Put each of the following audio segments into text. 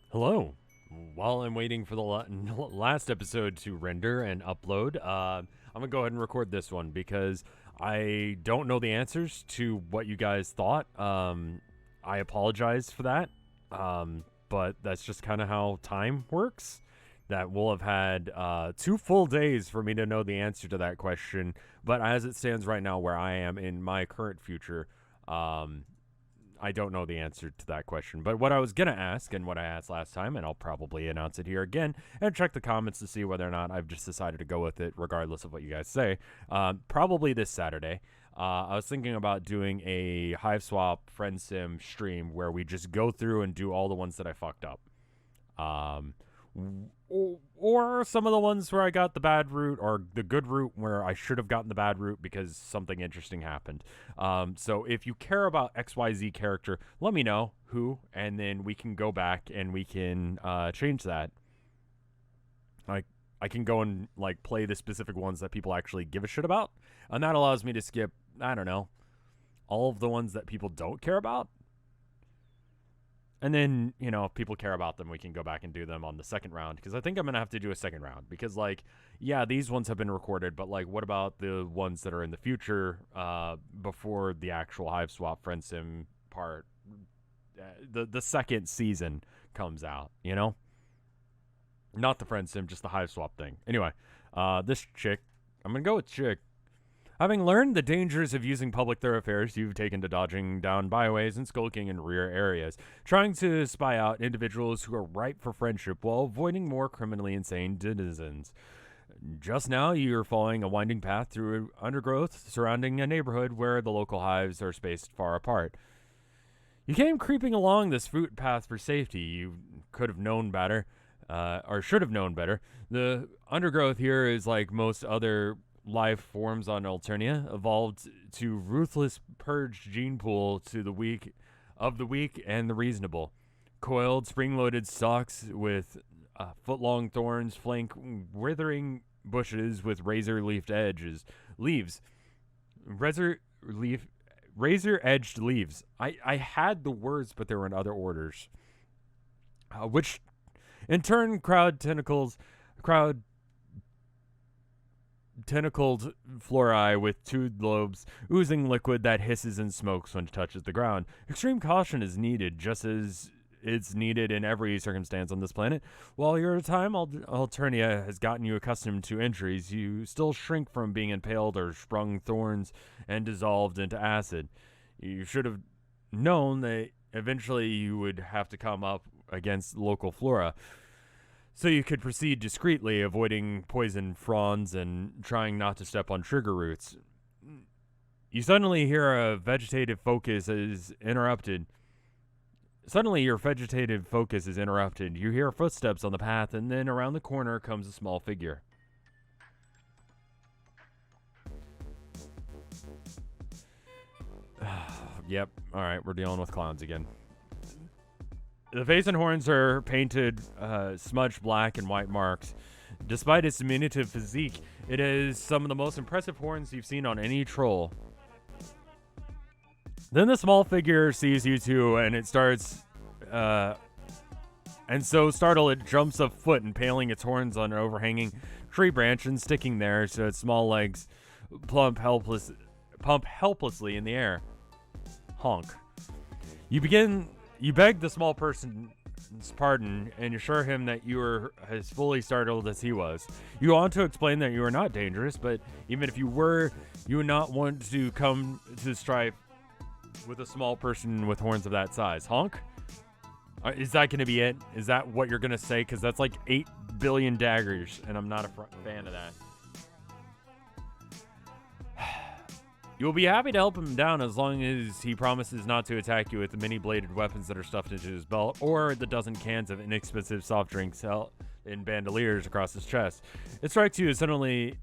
Hello. While I'm waiting for the last episode to render and upload, I'm gonna go ahead and record this one because I don't know the answers to what you guys thought. I apologize for that. But that's just kind of how time works. That we'll have had 2 full days for me to know the answer to that question. But as it stands right now, where I am in my current future, I don't know the answer to that question. But what I was going to ask, and what I asked last time, and I'll probably announce it here again, and check the comments to see whether or not I've just decided to go with it, regardless of what you guys say, probably this Saturday. I was thinking about doing a Hiveswap friend sim stream where we just go through and do all the ones that I fucked up. Or some of the ones where I got the bad route, or the good route where I should have gotten the bad route because something interesting happened. So if you care about XYZ character, let me know who, and then we can go back and we can change that. Like, I can go and like play the specific ones that people actually give a shit about, and that allows me to skip, I don't know, all of the ones that people don't care about. And then, if people care about them, we can go back and do them on the second round. Because I think I'm going to have to do a second round. Because, yeah, these ones have been recorded. But, what about the ones that are in the future before the actual Hiveswap Friend Sim part? The second season comes out, Not the Friend Sim, just the Hiveswap thing. Anyway, this chick, I'm going to go with chick. Having learned the dangers of using public thoroughfares, you've taken to dodging down byways and skulking in rear areas, trying to spy out individuals who are ripe for friendship while avoiding more criminally insane citizens. Just now, you're following a winding path through undergrowth surrounding a neighborhood where the local hives are spaced far apart. You came creeping along this footpath for safety. You could have known better, or should have known better. The undergrowth here is like most other life forms on Alternia, evolved to ruthless purge gene pool to the weak and the reasonable. Coiled, spring-loaded stalks with foot-long thorns flank withering bushes with razor-edged leaves. I had the words, but they were in other orders. Which, in turn, tentacled flori with toothed lobes, oozing liquid that hisses and smokes when it touches the ground. Extreme caution is needed, just as it's needed in every circumstance on this planet. While your time Alternia has gotten you accustomed to injuries, you still shrink from being impaled or sprung thorns and dissolved into acid. You should have known that eventually you would have to come up against local flora, so you could proceed discreetly, avoiding poison fronds and trying not to step on trigger roots. You suddenly hear a vegetative focus is interrupted. Suddenly, your vegetative focus is interrupted. You hear footsteps on the path, and then around the corner comes a small figure. Yep, alright, we're dealing with clowns again. The face and horns are painted smudged black and white marks. Despite its diminutive physique, it is some of the most impressive horns you've seen on any troll. Then the small figure sees you too, and it starts... and so startled, it jumps a foot, impaling its horns on an overhanging tree branch and sticking there so its small legs pump helplessly in the air. Honk. You beg the small person's pardon and assure him that you were as fully startled as he was. You want to explain that you are not dangerous, but even if you were, you would not want to come to strife with a small person with horns of that size. Honk? Is that going to be it? Is that what you're going to say? Because that's like 8 billion daggers, and I'm not a fan of that. You'll be happy to help him down as long as he promises not to attack you with the many bladed weapons that are stuffed into his belt or the dozen cans of inexpensive soft drinks held in bandoliers across his chest. It strikes you suddenly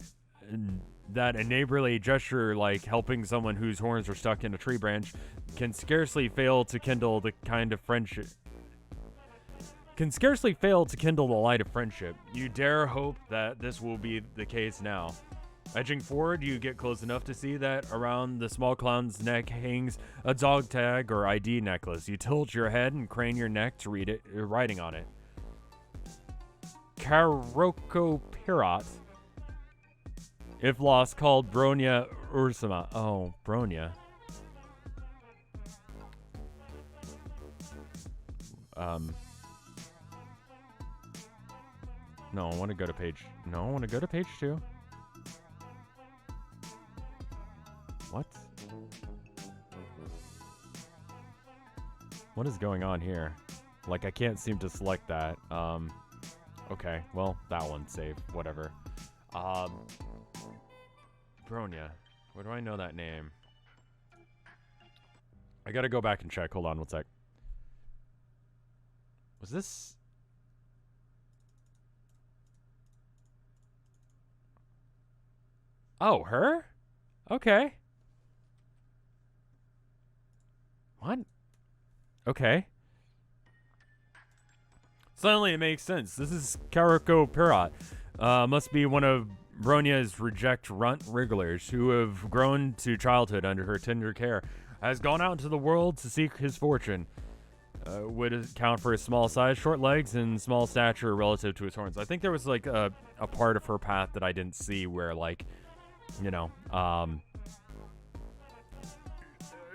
that a neighborly gesture like helping someone whose horns are stuck in a tree branch can scarcely fail to kindle the light of friendship. You dare hope that this will be the case now. Edging forward, you get close enough to see that around the small clown's neck hangs a dog tag or ID necklace. You tilt your head and crane your neck to read it, writing on it. Karoko Pirat. If lost, called Bronya Ursuma. Oh, Bronya. No, I want to go to page... No, I want to go to page 2. What? What is going on here? Like, I can't seem to select that. Okay, well, that one's safe. Whatever. Bronya. Where do I know that name? I gotta go back and check. Hold on one sec. Was this... Oh, her? Okay. What? Okay. Suddenly it makes sense. This is Karoko Pirat. Must be one of Bronya's reject runt wrigglers who have grown to childhood under her tender care. Has gone out into the world to seek his fortune. Would account for his small size, short legs, and small stature relative to his horns. I think there was like a part of her path that I didn't see where, like, you know,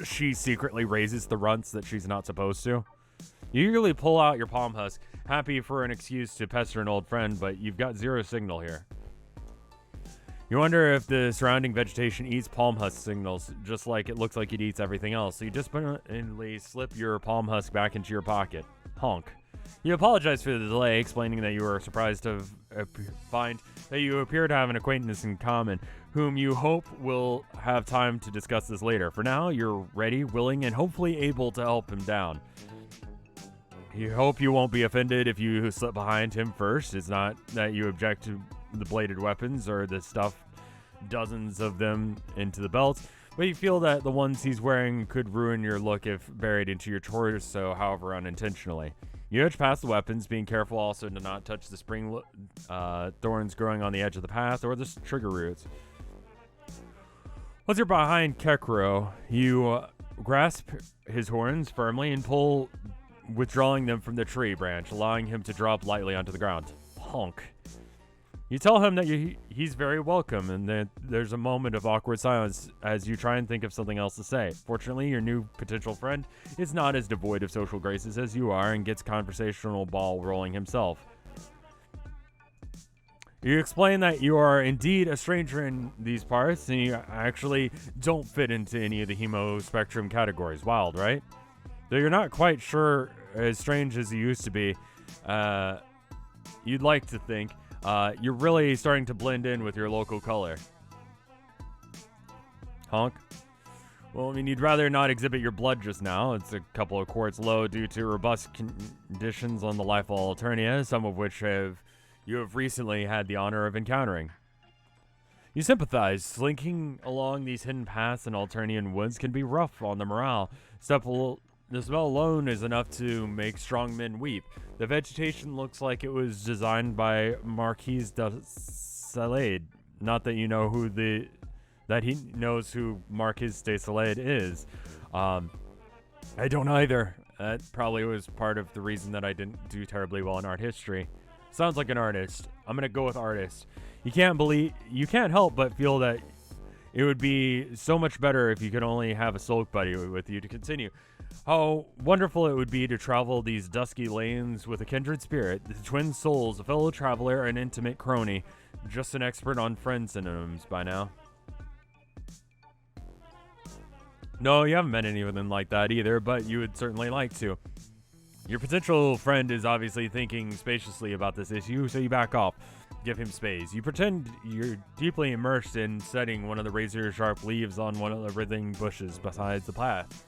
she secretly raises the runts that she's not supposed to. You eagerly pull out your palm husk, happy for an excuse to pester an old friend, but you've got zero signal here. You wonder if the surrounding vegetation eats palm husk signals, just like it looks like it eats everything else, so you disappointedly slip your palm husk back into your pocket. Honk. You apologize for the delay, explaining that you were surprised to find that you appear to have an acquaintance in common, whom you hope will have time to discuss this later. For now, you're ready, willing, and hopefully able to help him down. You hope you won't be offended if you slip behind him first. It's not that you object to the bladed weapons or the stuff, dozens of them into the belt, but you feel that the ones he's wearing could ruin your look if buried into your torso, however unintentionally. You edge past the weapons, being careful also to not touch the spring thorns growing on the edge of the path or the trigger roots. Once you're behind Kekro, you grasp his horns firmly and pull, withdrawing them from the tree branch, allowing him to drop lightly onto the ground. Honk. You tell him that he's very welcome, and that there's a moment of awkward silence as you try and think of something else to say. Fortunately, your new potential friend is not as devoid of social graces as you are and gets conversational ball rolling himself. You explain that you are indeed a stranger in these parts, and you actually don't fit into any of the hemo spectrum categories. Wild, right? Though you're not quite sure as strange as you used to be, you'd like to think. You're really starting to blend in with your local color. Honk. Well, I mean, you'd rather not exhibit your blood just now. It's a couple of quarts low due to robust conditions on the life of Alternia, some of which you have recently had the honor of encountering. You sympathize. Slinking along these hidden paths in Alternian woods can be rough on the morale. The smell alone is enough to make strong men weep. The vegetation looks like it was designed by Marquise de Salade. Not that you know that he knows who Marquise de Salade is. I don't either. That probably was part of the reason that I didn't do terribly well in art history. Sounds like an artist. I'm gonna go with artist. You can't help but feel that it would be so much better if you could only have a soul buddy with you to continue. How wonderful it would be to travel these dusky lanes with a kindred spirit, the twin souls, a fellow traveler, an intimate crony, just an expert on friend synonyms by now. No, you haven't met anyone like that either, but you would certainly like to. Your potential friend is obviously thinking spaciously about this issue, so you back off. Give him space. You pretend you're deeply immersed in studying one of the razor-sharp leaves on one of the writhing bushes beside the path.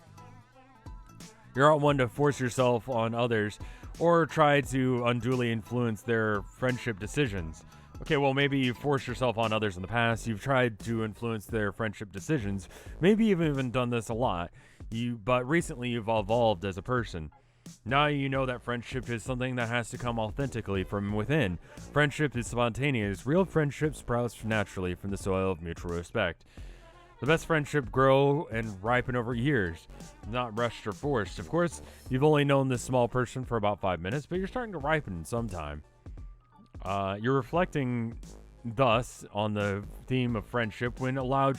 You're not one to force yourself on others or try to unduly influence their friendship decisions. Okay, well, maybe you forced yourself on others in the past. You've tried to influence their friendship decisions. Maybe you've even done this a lot. But recently you've evolved as a person. Now you know that friendship is something that has to come authentically from within. Friendship is spontaneous. Real friendship sprouts naturally from the soil of mutual respect. The best friendship grow and ripen over years, not rushed or forced. Of course, you've only known this small person for about 5 minutes, but you're starting to ripen sometime. You're reflecting thus on the theme of friendship when a loud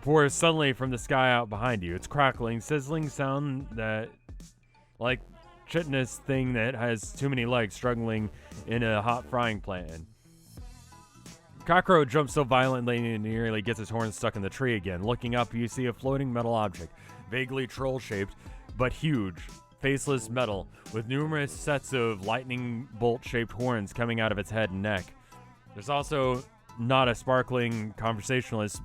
pours suddenly from the sky out behind you. It's crackling, sizzling sound that, like chitinous thing that has too many legs struggling in a hot frying pan. Cockroach jumps so violently and nearly gets his horn stuck in the tree again. Looking up, you see a floating metal object, vaguely troll-shaped, but huge. Faceless metal, with numerous sets of lightning bolt-shaped horns coming out of its head and neck. There's also not a sparkling conversationalist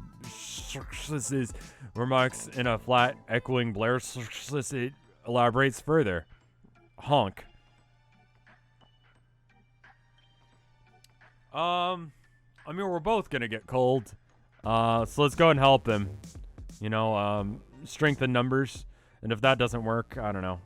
remarks in a flat, echoing blare. It elaborates further. Honk. I mean, we're both gonna get cold. So let's go and help him. You know, strength in numbers. And if that doesn't work, I don't know.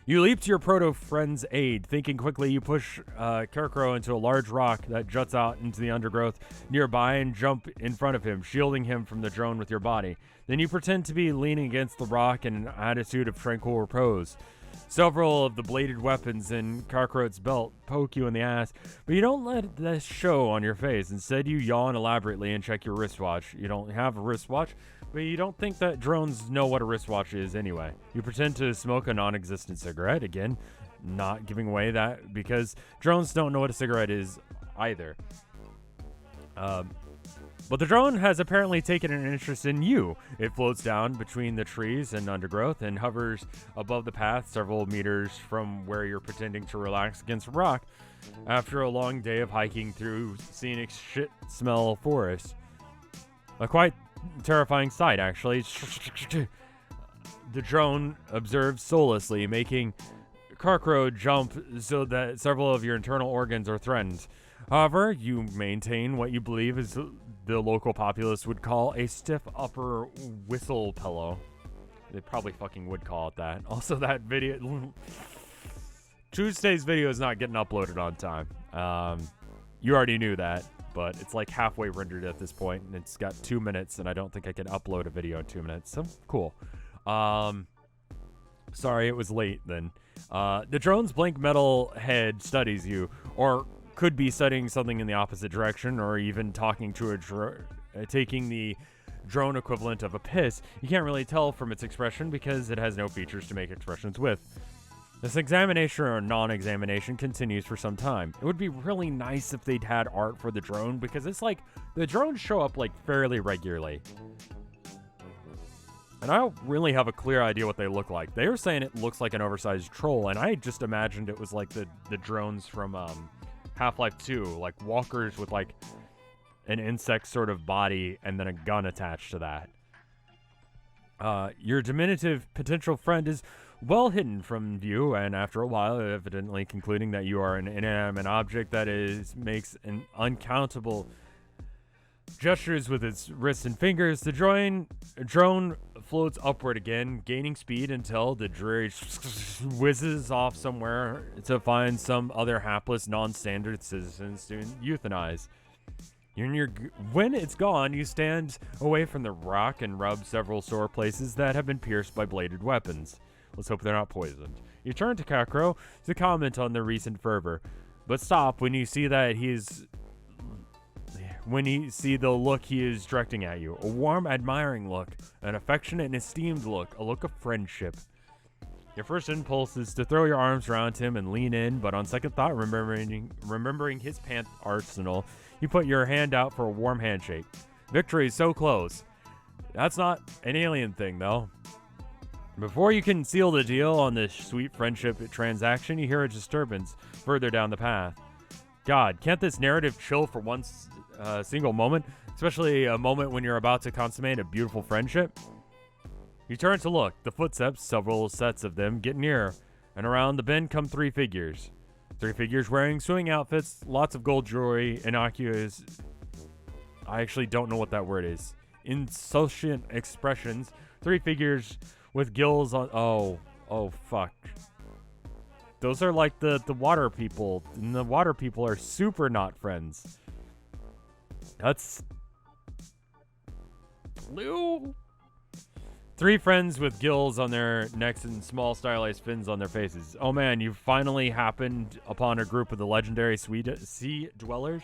You leap to your proto-friend's aid. Thinking quickly, you push Scarecrow into a large rock that juts out into the undergrowth nearby and jump in front of him, shielding him from the drone with your body. Then you pretend to be leaning against the rock in an attitude of tranquil repose. Several of the bladed weapons in Scarecrow's belt poke you in the ass, but you don't let this show on your face. Instead, you yawn elaborately and check your wristwatch. You don't have a wristwatch, but you don't think that drones know what a wristwatch is anyway. You pretend to smoke a non-existent cigarette, again, not giving away that because drones don't know what a cigarette is either. But the drone has apparently taken an interest in you. It floats down between the trees and undergrowth and hovers above the path several meters from where you're pretending to relax against a rock after a long day of hiking through scenic shit-smell forest. A quite terrifying sight, actually. The drone observes soullessly, making Scarecrow jump so that several of your internal organs are threatened. However, you maintain what you believe is the local populace would call a stiff upper whistle pillow. They probably fucking would call it that. Also, that video... Tuesday's video is not getting uploaded on time. You already knew that, but it's like halfway rendered at this point, and it's got 2 minutes, and I don't think I can upload a video in 2 minutes, so cool. Sorry it was late then. The drone's blank metal head studies you, or could be studying something in the opposite direction, or even talking to taking the drone equivalent of a piss. You can't really tell from its expression because it has no features to make expressions with. This examination or non-examination continues for some time. It would be really nice if they'd had art for the drone, because it's like the drones show up like fairly regularly. And I don't really have a clear idea what they look like. They were saying it looks like an oversized troll, and I just imagined it was like the drones from Half-Life 2, like walkers with like an insect sort of body and then a gun attached to that. Your diminutive potential friend is well hidden from view, and after a while, evidently concluding that you are an inanimate object that makes an uncountable gestures with its wrists and fingers, the drone floats upward again, gaining speed until the dreary whizzes off somewhere to find some other hapless, non-standard citizens to euthanize. When it's gone, you stand away from the rock and rub several sore places that have been pierced by bladed weapons. Let's hope they're not poisoned. You turn to Scarecrow to comment on the recent fervor, but stop when you see that when you see the look he is directing at you. A warm, admiring look, an affectionate and esteemed look, a look of friendship. Your first impulse is to throw your arms around him and lean in, but on second thought, remembering his pant arsenal, you put your hand out for a warm handshake. Victory is so close. That's not an alien thing, though. Before you can seal the deal on this sweet friendship transaction, you hear a disturbance further down the path. God, can't this narrative chill for one single moment? Especially a moment when you're about to consummate a beautiful friendship? You turn to look. The footsteps, several sets of them, get nearer, and around the bend come 3 figures. 3 figures wearing swimming outfits, lots of gold jewelry, innocuous... I actually don't know what that word is. Insouciant expressions. 3 figures with gills on. Oh, fuck. Those are like the water people, and the water people are super not friends. That's blue. 3 friends with gills on their necks and small stylized fins on their faces. Oh man, you finally happened upon a group of the legendary sea dwellers.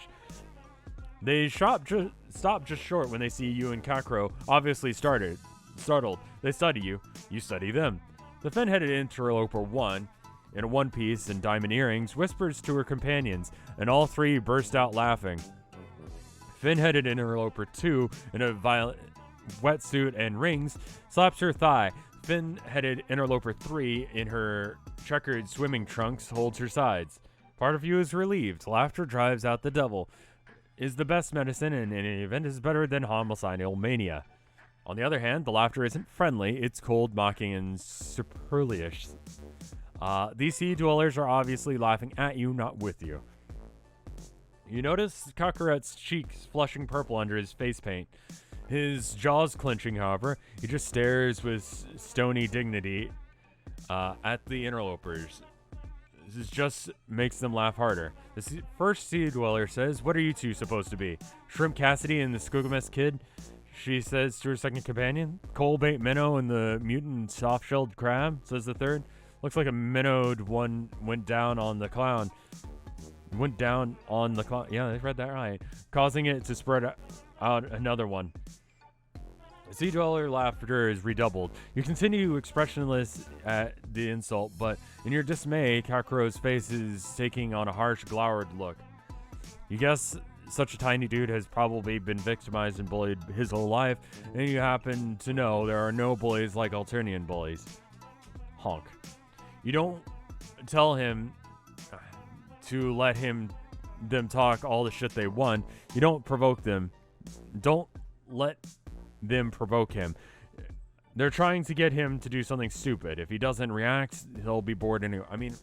They stop just short when they see you and Kakro, obviously startled. They study you. You study them. The fin-headed interloper 1, in a one-piece and diamond earrings, whispers to her companions, and all 3 burst out laughing. Fin-headed interloper 2, in a violet wetsuit and rings, slaps her thigh. Fin-headed interloper 3, in her checkered swimming trunks, holds her sides. Part of you is relieved. Laughter drives out the devil. Is the best medicine, and in any event is better than homicidal mania. On the other hand, the laughter isn't friendly. It's cold, mocking, and supercilious. These sea dwellers are obviously laughing at you, not with you. You notice Kakarot's cheeks flushing purple under his face paint. His jaws clenching, however, he just stares with stony dignity at the interlopers. This just makes them laugh harder. The first sea dweller says, "What are you two supposed to be? Shrimp Cassidy and the Skogames kid?" She says to her second companion. "Coalbait minnow and the mutant soft-shelled crab," says the third. "Looks like a minnowed one went down on the clown." Yeah, they read that right. Causing it to spread out another one. The sea dweller laughter is redoubled. You continue expressionless at the insult, but in your dismay, Kakarot's face is taking on a harsh, glowered look. You guess such a tiny dude has probably been victimized and bullied his whole life, and you happen to know there are no bullies like Alternian bullies. Honk. You don't tell him to let them talk all the shit they want. You don't provoke them. Don't let them provoke him. They're trying to get him to do something stupid. If he doesn't react, he'll be bored anyway. I mean,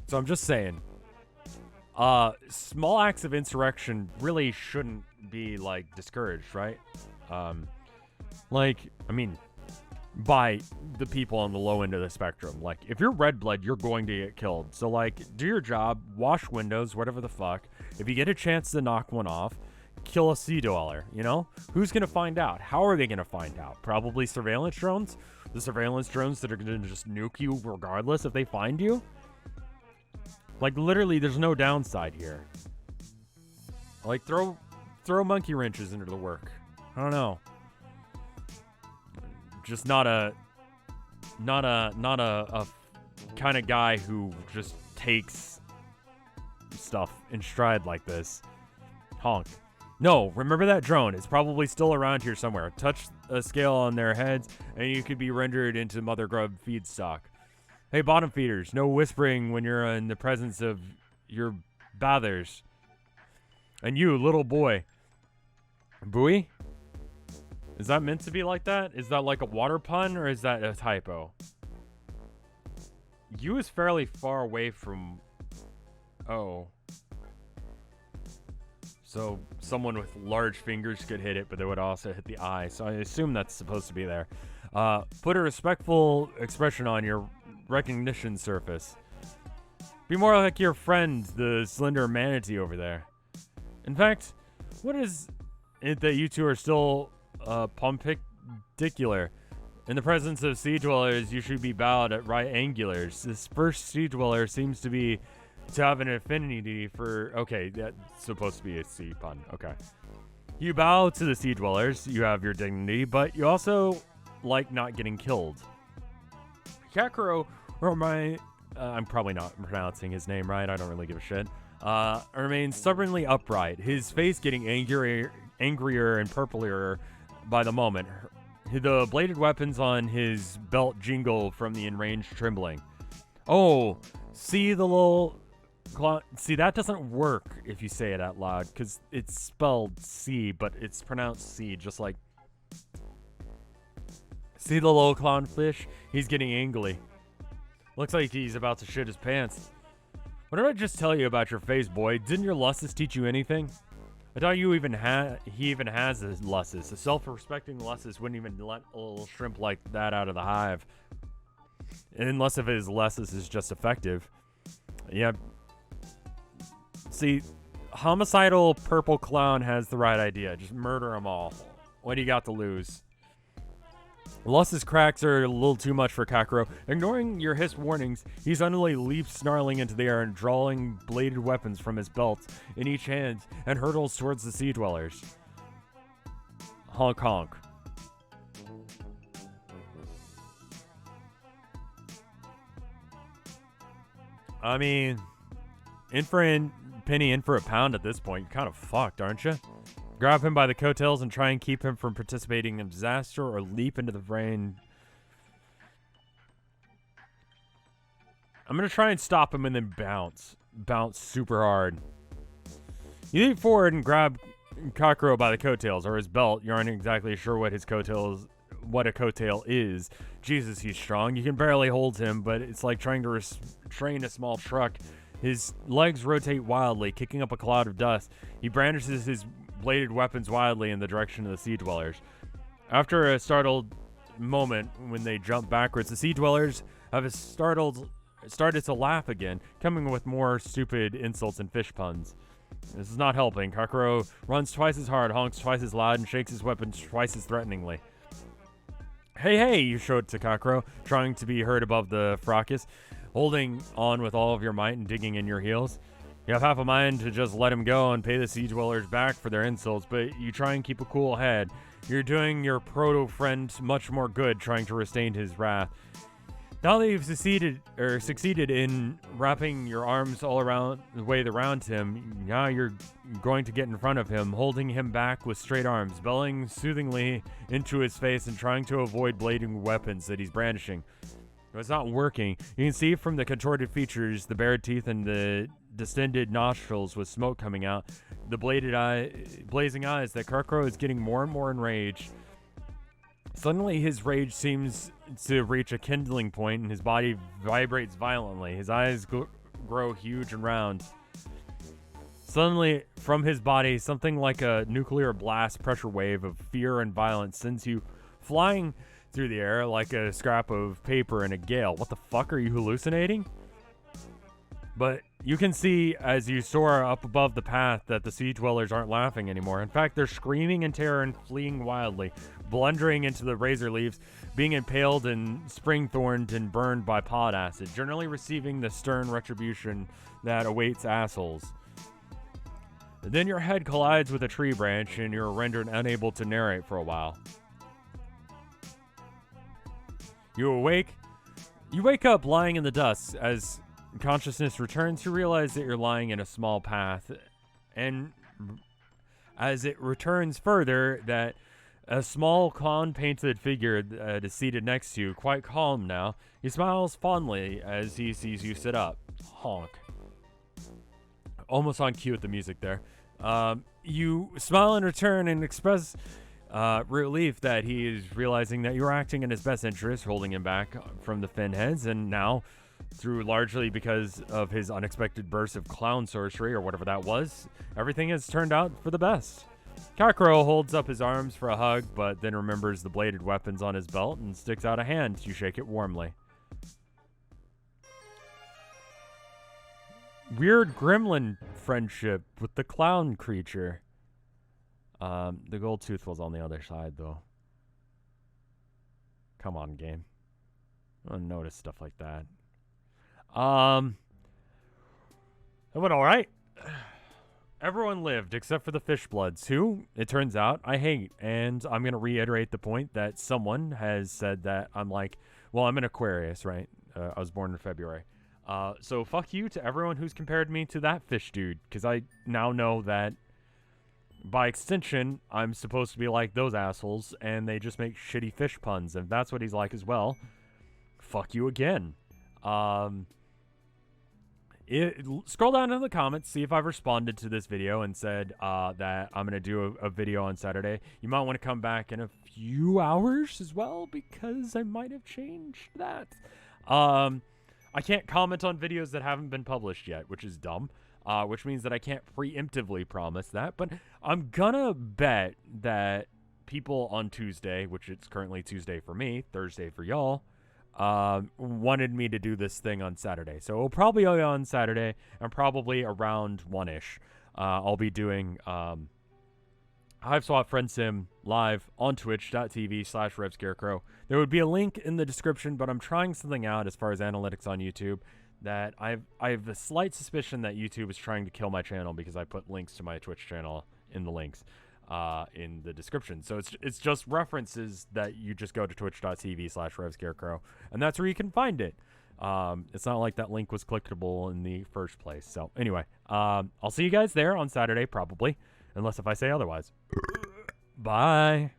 so I'm just saying, small acts of insurrection really shouldn't be like discouraged, right? By the people on the low end of the spectrum. Like, if you're red blood, you're going to get killed. So like, do your job, wash windows, whatever the fuck. If you get a chance to knock one off, kill a sea dweller, you know? Who's gonna find out? How are they gonna find out? Probably surveillance drones? The surveillance drones that are gonna just nuke you regardless if they find you? Like, literally, there's no downside here. Like, throw monkey wrenches into the work. I don't know. Just not a kind of guy who just takes stuff in stride like this. Honk. No, remember that drone. It's probably still around here somewhere. Touch a scale on their heads, and you could be rendered into mother grub feedstock. Hey, bottom feeders, no whispering when you're in the presence of your bathers. And you, little boy. Buoy? Is that meant to be like that? Is that like a water pun, or is that a typo? You is fairly far away from... Oh. So someone with large fingers could hit it, but they would also hit the eye. So I assume that's supposed to be there. Put a respectful expression on your recognition surface. Be more like your friend, the slender manatee over there. In fact, what is it that you two are still pumpicular? In the presence of sea dwellers, you should be bowed at right angulars. This first sea dweller seems to have an affinity for... Okay, that's supposed to be a sea pun. Okay. You bow to the sea dwellers. You have your dignity, but you also like not getting killed. Kakaro, or I'm probably not pronouncing his name right. I don't really give a shit. Remains stubbornly upright, his face getting angrier and purplier by the moment. The bladed weapons on his belt jingle from the enraged trembling. Oh, see the little... See, that doesn't work if you say it out loud, because it's spelled C, but it's pronounced C, just like... See the little clownfish? He's getting angry. Looks like he's about to shit his pants. What did I just tell you about your face, boy? Didn't your lusts teach you anything? I thought he even has a Lussus. A self-respecting Lussus wouldn't even let a little shrimp like that out of the hive. Unless if his Lussus is just effective. Yeah. See, homicidal purple clown has the right idea. Just murder them all. What do you got to lose? Lussus cracks are a little too much for Kakro. Ignoring your hissed warnings, he suddenly leaps snarling into the air and drawing bladed weapons from his belt in each hand and hurtles towards the sea dwellers. Honk honk. I mean, penny in for a pound at this point. You're kind of fucked, aren't you? Grab him by the coattails and try and keep him from participating in disaster or leap into the rain. I'm going to try and stop him and then bounce. Bounce super hard. You leap forward and grab Kakro by the coattails or his belt. You aren't exactly sure what a coattail is. Jesus, he's strong. You can barely hold him, but it's like trying to restrain a small truck. His legs rotate wildly, kicking up a cloud of dust. He brandishes his bladed weapons wildly in the direction of the sea dwellers. After a startled moment when they jump backwards, the sea dwellers have started to laugh again, coming with more stupid insults and fish puns. This is not helping. Kakro runs twice as hard, honks twice as loud, and shakes his weapons twice as threateningly. Hey, you shout to Kakro, trying to be heard above the fracas, holding on with all of your might and digging in your heels. You have half a mind to just let him go and pay the sea dwellers back for their insults, but you try and keep a cool head. You're doing your proto-friend much more good trying to restrain his wrath. Now that you've succeeded in wrapping your arms all around the way around him, now you're going to get in front of him, holding him back with straight arms, bellowing soothingly into his face and trying to avoid blading weapons that he's brandishing. It's not working. You can see from the contorted features, the bared teeth, and the distended nostrils with smoke coming out, the blazing eyes, that Kakro is getting more and more enraged. Suddenly, his rage seems to reach a kindling point, and his body vibrates violently. His eyes grow huge and round. Suddenly, from his body, something like a nuclear blast pressure wave of fear and violence sends you flying through the air like a scrap of paper in a gale. What the fuck, are you hallucinating? But you can see as you soar up above the path that the sea dwellers aren't laughing anymore. In fact, they're screaming in terror and fleeing wildly, blundering into the razor leaves, being impaled and spring-thorned and burned by pod acid, generally receiving the stern retribution that awaits assholes. Then your head collides with a tree branch and you're rendered unable to narrate for a while. You wake up lying in the dust. As consciousness returns, you realize that you're lying in a small path, and as it returns further, that a small clown-painted figure is seated next to you, quite calm now. He smiles fondly as he sees you sit up. Honk. Almost on cue with the music there. You smile in return and express relief that he is realizing that you're acting in his best interest, holding him back from the fin heads, and now, through largely because of his unexpected burst of clown sorcery or whatever that was, everything has turned out for the best. Kakro holds up his arms for a hug, but then remembers the bladed weapons on his belt and sticks out a hand. You shake it warmly. Weird gremlin friendship with the clown creature. The gold tooth was on the other side, though. Come on, game. I don't notice stuff like that. It went alright. Everyone lived except for the Fishbloods, who, it turns out, I hate. And I'm going to reiterate the point that someone has said that I'm like, well, I'm an Aquarius, right? I was born in February. So fuck you to everyone who's compared me to that fish dude, because I now know that by extension, I'm supposed to be like those assholes, and they just make shitty fish puns, and that's what he's like as well. Fuck you again. Scroll down in the comments, see if I've responded to this video and said that I'm going to do a video on Saturday. You might want to come back in a few hours as well, because I might have changed that. I can't comment on videos that haven't been published yet, which is dumb. which means that I can't preemptively promise that. But I'm gonna bet that people on Tuesday, which it's currently Tuesday for me, Thursday for y'all, wanted me to do this thing on Saturday. So it'll probably be on Saturday, and probably around 1-ish. I'll be doing Hiveswap Friend Sim live on twitch.tv/RevScarecrow. There would be a link in the description, but I'm trying something out as far as analytics on YouTube that I have a slight suspicion that YouTube is trying to kill my channel because I put links to my Twitch channel in the links in the description. So it's just references that you just go to twitch.tv/RevScarecrow, and that's where you can find it. It's not like that link was clickable in the first place. So anyway, I'll see you guys there on Saturday, probably, unless if I say otherwise. Bye.